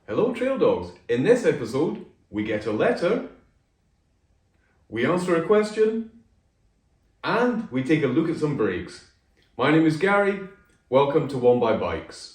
Hello Trail Dogs. In this episode, we get a letter, we answer a question, and we take a look at some brakes. My name is Gary, welcome to One by Bikes.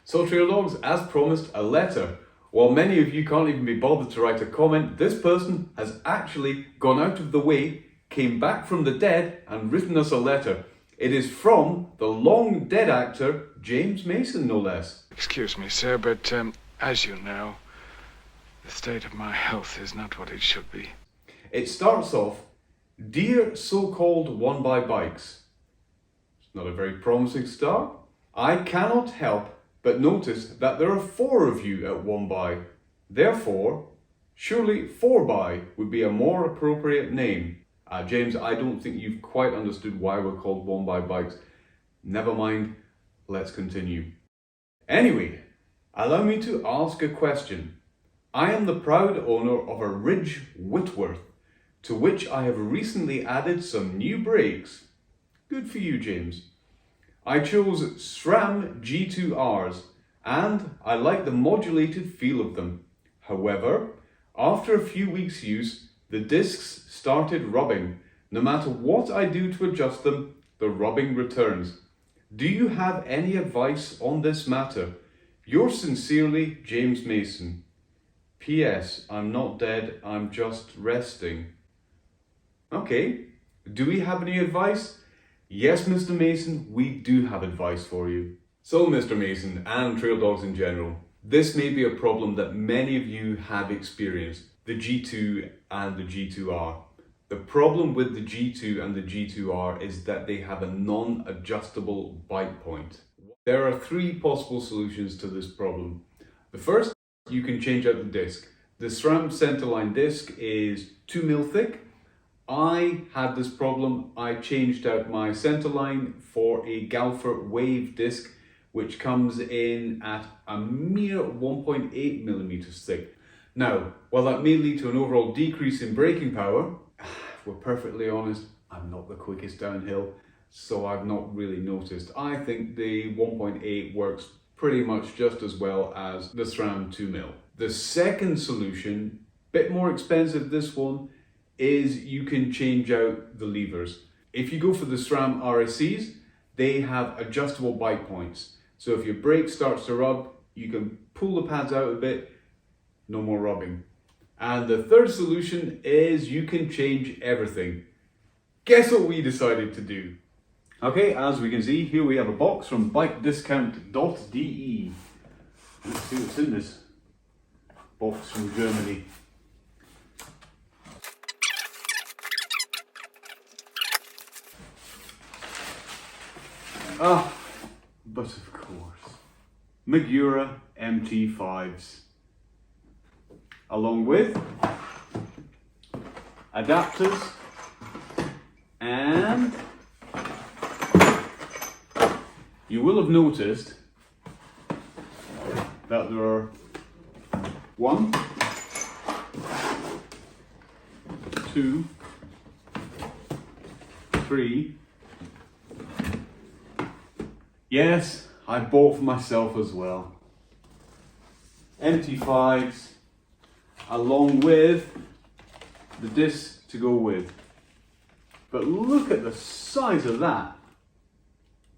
So Trail Dogs, as promised, a letter. While many of you can't even be bothered to write a comment, this person has actually gone out of the way, came back from the dead and written us a letter. It is from the long dead actor, James Mason, no less. Excuse me, sir, but as you know, the state of my health is not what it should be. It starts off, "Dear so-called One by Bikes." It's not a very promising start. I cannot help but notice that there are 4 of you at One by. Therefore, surely 4 by would be a more appropriate name. James, I don't think you've quite understood why we're called One by Bikes. Never mind, let's continue. Anyway, allow me to ask a question. I am the proud owner of a Ridge Whitworth, to which I have recently added some new brakes. Good for you, James. I chose SRAM G2Rs and I like the modulated feel of them. However, after a few weeks use, the discs started rubbing. No matter what I do to adjust them, the rubbing returns. Do you have any advice on this matter? Yours sincerely, James Mason. P.S. I'm not dead, I'm just resting. Okay, do we have any advice? Yes, Mr. Mason, we do have advice for you. So, Mr. Mason, and Trail Dogs in general, this may be a problem that many of you have experienced, the G2 and the G2R. The problem with the G2 and the G2R is that they have a non-adjustable bite point. There are 3 possible solutions to this problem. The first, you can change out the disc. The SRAM centerline disc is 2mm thick. I had this problem. I changed out my centerline for a Galfer Wave disc, which comes in at a mere 1.8mm thick. Now, while that may lead to an overall decrease in braking power, if we're perfectly honest, I'm not the quickest downhill, so I've not really noticed. I think the 1.8 works pretty much just as well as the SRAM 2mm. The second solution, bit more expensive this one, is you can change out the levers. If you go for the SRAM RSCs, they have adjustable bite points. So if your brake starts to rub, you can pull the pads out a bit, no more rubbing. And the third solution is you can change everything. Guess what we decided to do? Okay, as we can see, here we have a box from bikediscount.de. Let's see what's in this box from Germany. But of course, Magura MT5s, along with adapters and you will have noticed that there are 1, 2, 3. Yes, I bought for myself as well. MT5s, along with the disc to go with. But look at the size of that.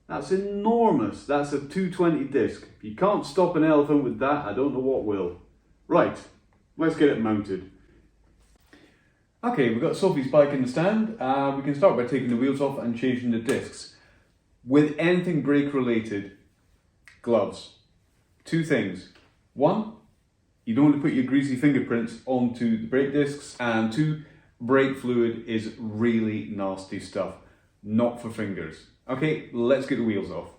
That's enormous. That's a 220 disc. If you can't stop an elephant with that, I don't know what will. Right, let's get it mounted. Okay, we've got Sofie's bike in the stand. We can start by taking the wheels off and changing the discs. With anything brake related, gloves. Two things. One, you don't want to put your greasy fingerprints onto the brake discs. And two, brake fluid is really nasty stuff. Not for fingers. Okay, let's get the wheels off.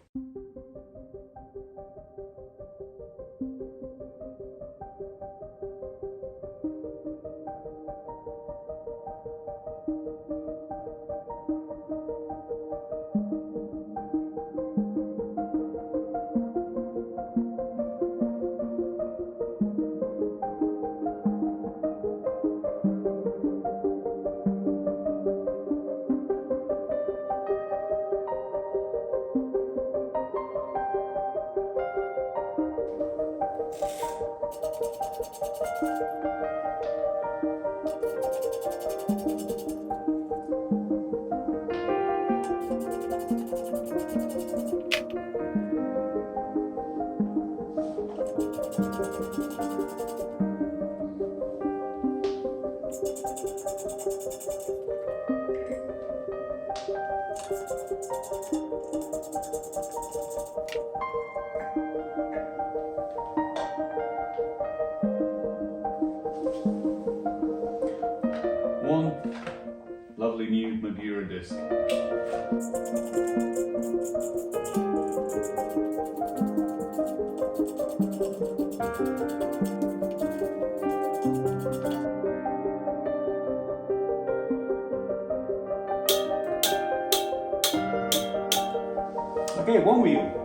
One lovely new Magura disc. Okay, one wheel.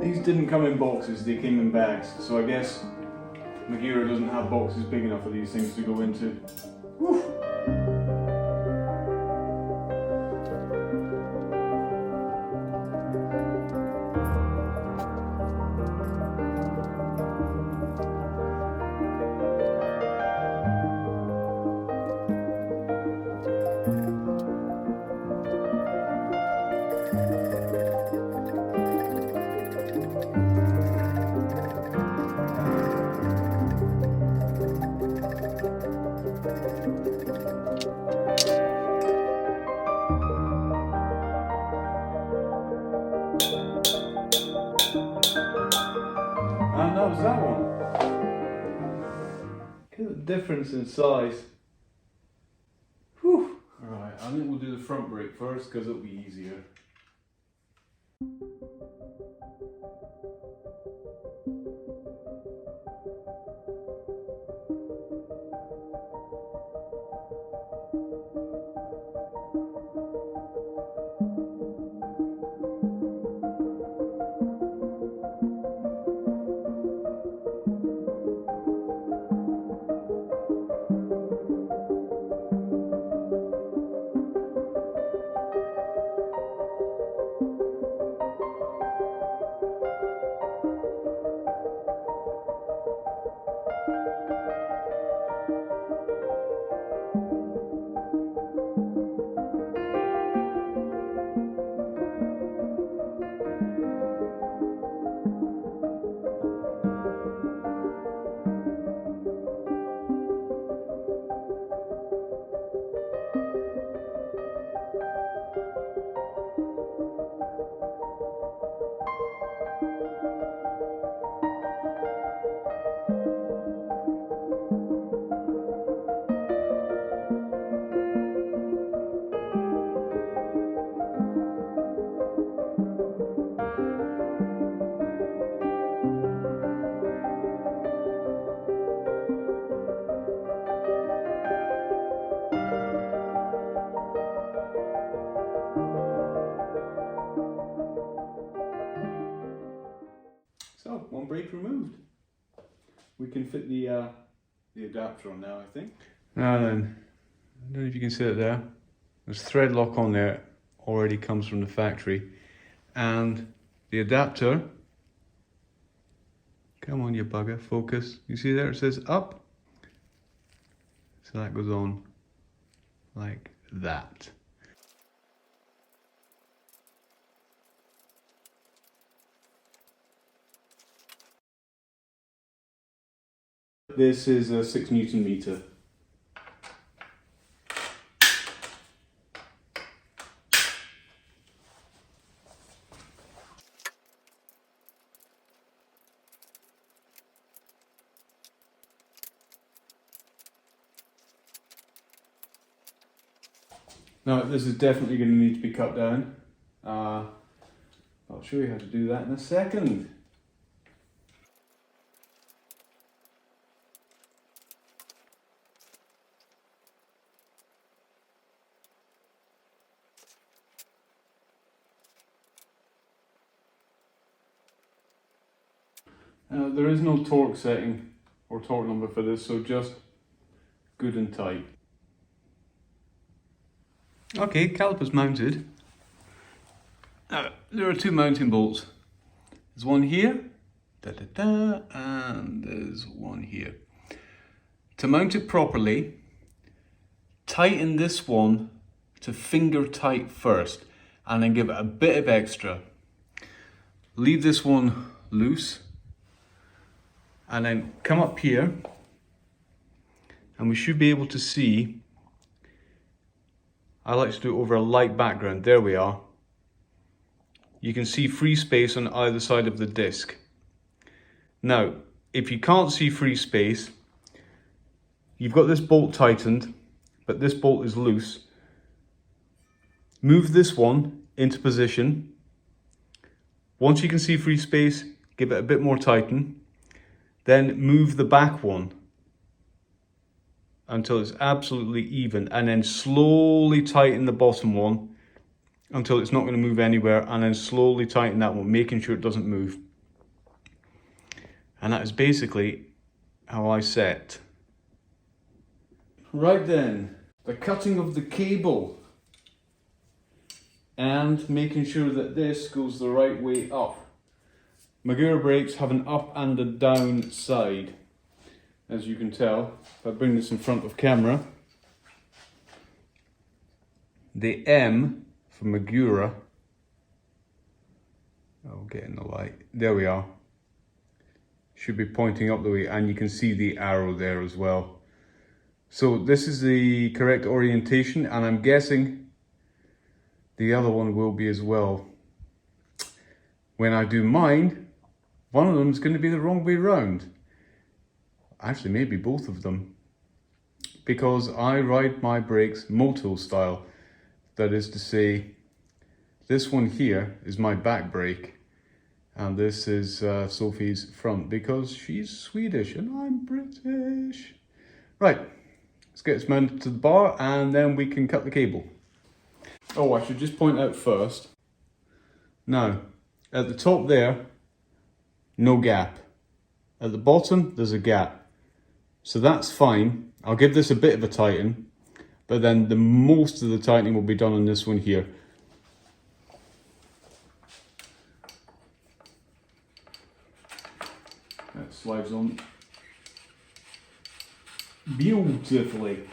These didn't come in boxes, they came in bags, so I guess Magura doesn't have boxes big enough for these things to go into. Whew. And that was that one. Look at the difference in size. Whew. Alright, I think we'll do the front brake first because it'll be easier. brake removed. We can fit the adapter on now, I think. Now then, I don't know if you can see it there. There's thread lock on there, already comes from the factory. And the adapter, come on you bugger, focus. You see there it says up? So that goes on like that. This is a 6 Newton meter. Now this is definitely going to need to be cut down. I'll show you how to do that in a second. There is no torque setting or torque number for this, so just good and tight. Okay, caliper's mounted. Now, there are two mounting bolts. There's one here, and there's one here. To mount it properly, tighten this one to finger tight first, and then give it a bit of extra. Leave this one loose, and then come up here, and we should be able to see. I like to do it over a light background. There we are. You can see free space on either side of the disc. Now, if you can't see free space, you've got this bolt tightened, but this bolt is loose. Move this one into position. Once you can see free space, give it a bit more tighten. Then move the back one until it's absolutely even, and then slowly tighten the bottom one until it's not going to move anywhere, and then slowly tighten that one, making sure it doesn't move. And that is basically how I set. Right then, the cutting of the cable and making sure that this goes the right way up. Magura brakes have an up and a down side, as you can tell. If I bring this in front of camera, the M for Magura, I'll get in the light, there we are, should be pointing up the way, and you can see the arrow there as well. So this is the correct orientation, and I'm guessing the other one will be as well. When I do mine, one of them is going to be the wrong way round. Actually, maybe both of them, because I ride my brakes moto style. That is to say, this one here is my back brake, and this is Sofie's front, because she's Swedish and I'm British. Right, let's get this mounted to the bar, and then we can cut the cable. Oh, I should just point out first. Now, at the top there, no gap. At the bottom, there's a gap. So that's fine. I'll give this a bit of a tighten, but then the most of the tightening will be done on this one here. That slides on beautifully.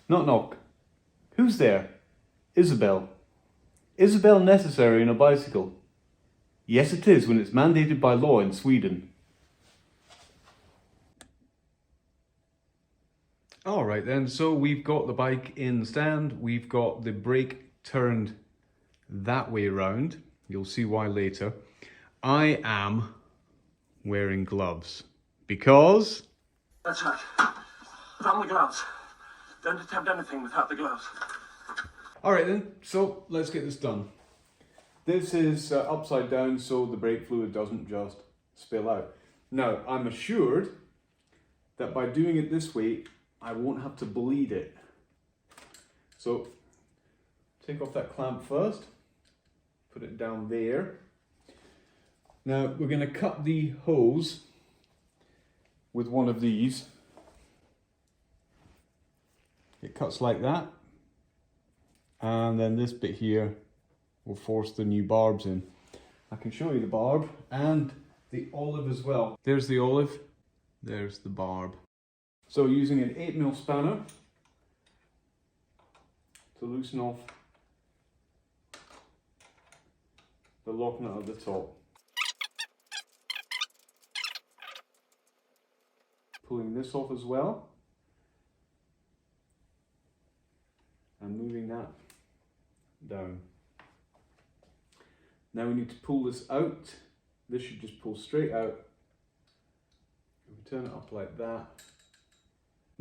Knock knock. Who's there? Isabel. Isabel necessary in a bicycle? Yes, it is when it's mandated by law in Sweden. Alright then, so we've got the bike in the stand, we've got the brake turned that way round. You'll see why later. I am wearing gloves because... That's right. Put on the gloves. Don't attempt anything without the gloves. Alright then, so let's get this done. This is upside down so the brake fluid doesn't just spill out. Now, I'm assured that by doing it this way, I won't have to bleed it. So, take off that clamp first. put it down there. Now we're going to cut the hose with one of these. It cuts like that, and then this bit here will force the new barbs in. I can show you the barb and the olive as well. There's the olive, there's the barb. So using an 8mm spanner to loosen off the lock nut at the top. Pulling this off as well. And moving that down. Now we need to pull this out. This should just pull straight out. We turn it up like that.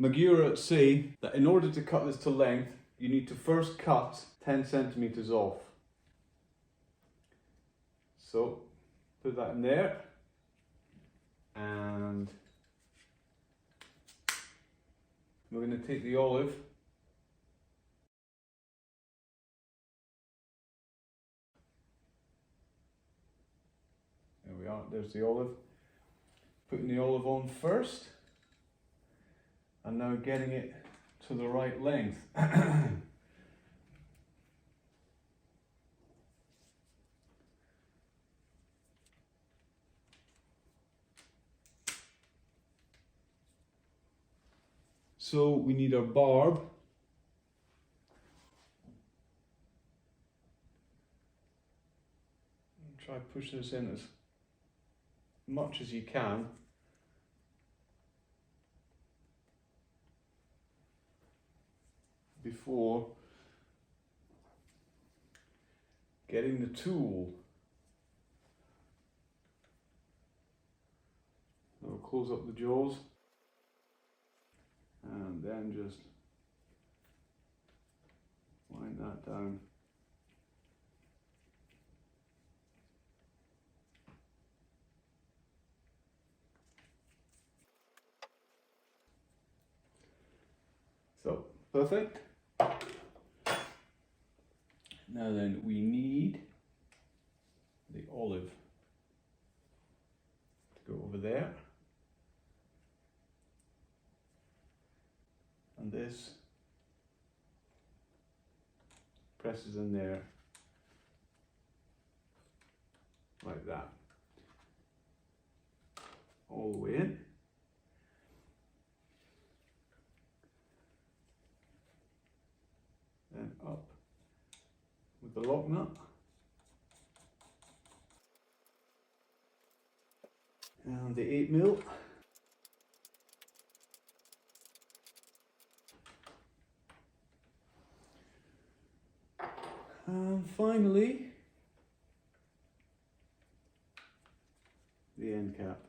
Magura say that in order to cut this to length, you need to first cut 10 centimeters off. So put that in there, and we're going to take the olive . There we are, there's the olive. Putting the olive on first, and now getting it to the right length. So we need our barb. Try push this in as much as you can. Before getting the tool. We'll close up the jaws and then just wind that down. So, perfect. Now then, we need the olive to go over there. And this presses in there like that. All the way in. Then up with the lock nut. And the 8mm. And finally, the end cap.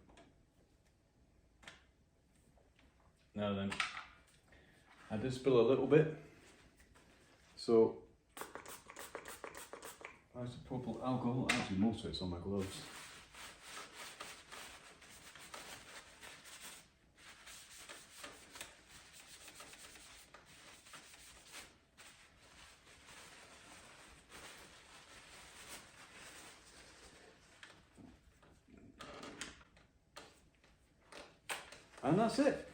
Now then, I did spill a little bit, so isopropyl alcohol, actually most of it's on my gloves. And that's it.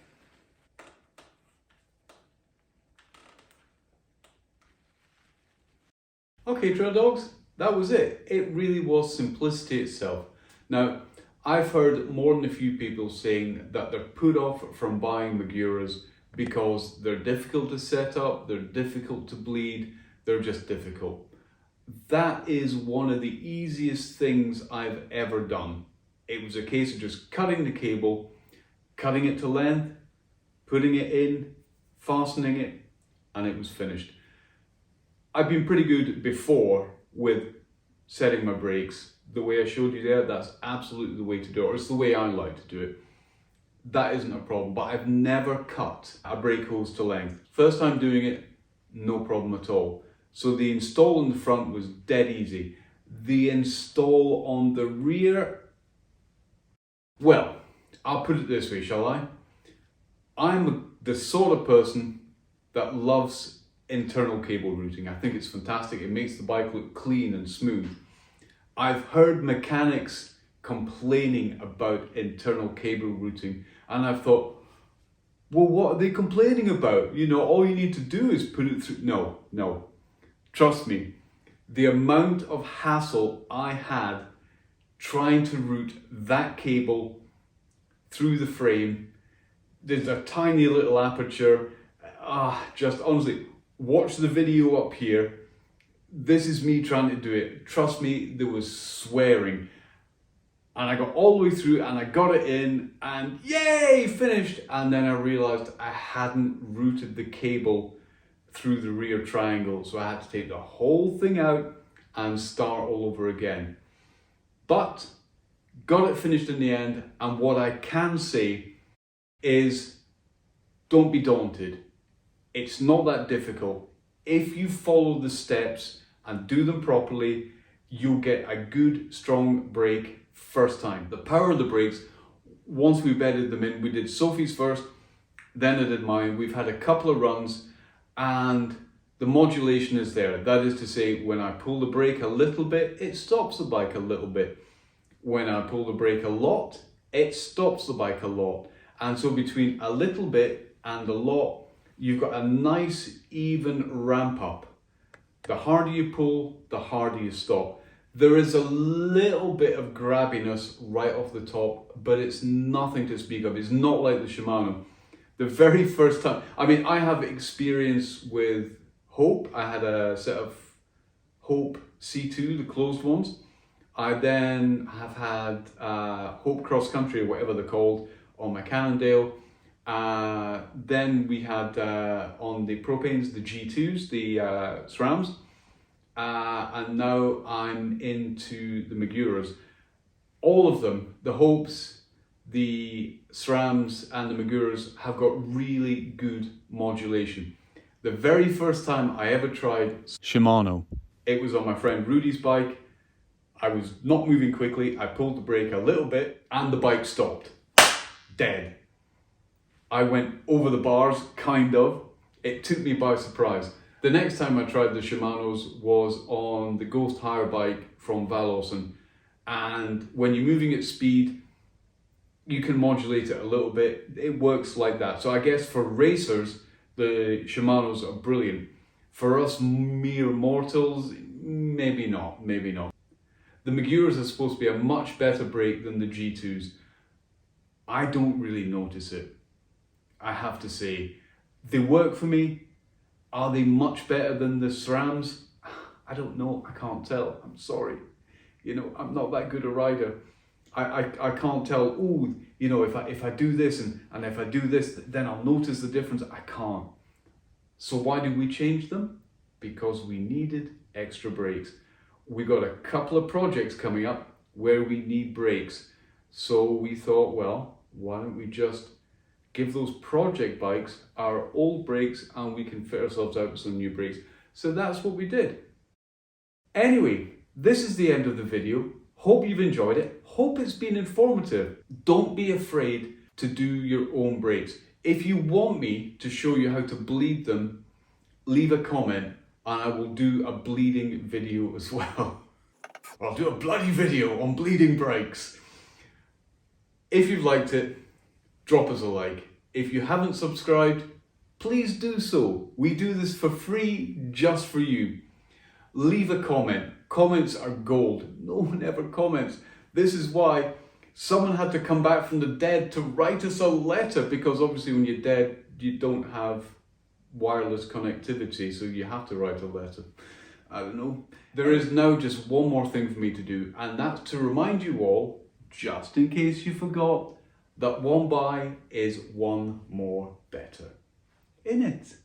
Okay, trail dogs, that was it. It really was simplicity itself. Now, I've heard more than a few people saying that they're put off from buying Maguras because they're difficult to set up, they're difficult to bleed, they're just difficult. That is one of the easiest things I've ever done. It was a case of just cutting the cable, cutting it to length, putting it in, fastening it, and it was finished. I've been pretty good before with setting my brakes. The way I showed you there, that's absolutely the way to do it, or it's the way I like to do it. That isn't a problem, but I've never cut a brake hose to length. First time doing it, no problem at all. So the install in the front was dead easy. The install on the rear, well, I'll put it this way, shall I? I'm the sort of person that loves internal cable routing. I think it's fantastic. It makes the bike look clean and smooth. I've heard mechanics complaining about internal cable routing, and I've thought, well, what are they complaining about? You know, all you need to do is put it through. No. Trust me, the amount of hassle I had trying to route that cable through the frame. There's a tiny little aperture. Just honestly, watch the video up here. This is me trying to do it. Trust me, there was swearing. And I got all the way through and I got it in and yay, finished. And then I realized I hadn't routed the cable through the rear triangle. So I had to take the whole thing out and start all over again. But got it finished in the end. And what I can say is, don't be daunted. It's not that difficult. If you follow the steps and do them properly, you'll get a good, strong brake first time. The power of the brakes, once we bedded them in, we did Sofie's first, then I did mine. We've had a couple of runs and the modulation is there. That is to say, when I pull the brake a little bit, it stops the bike a little bit. When I pull the brake a lot, it stops the bike a lot. And so between a little bit and a lot, you've got a nice even ramp up. The harder you pull, the harder you stop. There is a little bit of grabbiness right off the top, but it's nothing to speak of. It's not like the Shimano. The very first time, I mean, I have experience with Hope. I had a set of Hope C2, the closed ones. I then have had Hope Cross Country, or whatever they're called, on my Cannondale. Then we had on the propanes, the G2s, the SRAMs. And now I'm into the Maguras. All of them, the Hopes, the SRAMs and the Maguras, have got really good modulation. The very first time I ever tried Shimano, it was on my friend Rudy's bike. I was not moving quickly. I pulled the brake a little bit and the bike stopped. Dead. I went over the bars, kind of. It took me by surprise. The next time I tried the Shimanos was on the Ghost Hire bike from Valåsen. And when you're moving at speed, you can modulate it a little bit. It works like that. So I guess for racers, the Shimanos are brilliant. For us mere mortals, maybe not. The Maguras are supposed to be a much better brake than the G2s. I don't really notice it, I have to say. They work for me. Are they much better than the SRAMs? I don't know, I can't tell, I'm sorry. You know, I'm not that good a rider. I can't tell, oh, you know, if I do this and if I do this, then I'll notice the difference. I can't. So why did we change them? Because we needed extra brakes. We got a couple of projects coming up where we need brakes. So we thought, well, why don't we just give those project bikes our old brakes and we can fit ourselves out with some new brakes. So that's what we did. Anyway, this is the end of the video. Hope you've enjoyed it. Hope it's been informative. Don't be afraid to do your own brakes. If you want me to show you how to bleed them, leave a comment and I will do a bleeding video as well. I'll do a bloody video on bleeding brakes. If you've liked it, drop us a like. If you haven't subscribed, please do so. We do this for free, just for you. Leave a comment. Comments are gold. No one ever comments. This is why someone had to come back from the dead to write us a letter, because obviously when you're dead, you don't have wireless connectivity, so you have to write a letter. I don't know. There is now just one more thing for me to do, and that's to remind you all, just in case you forgot, that one buy is one more better. In it.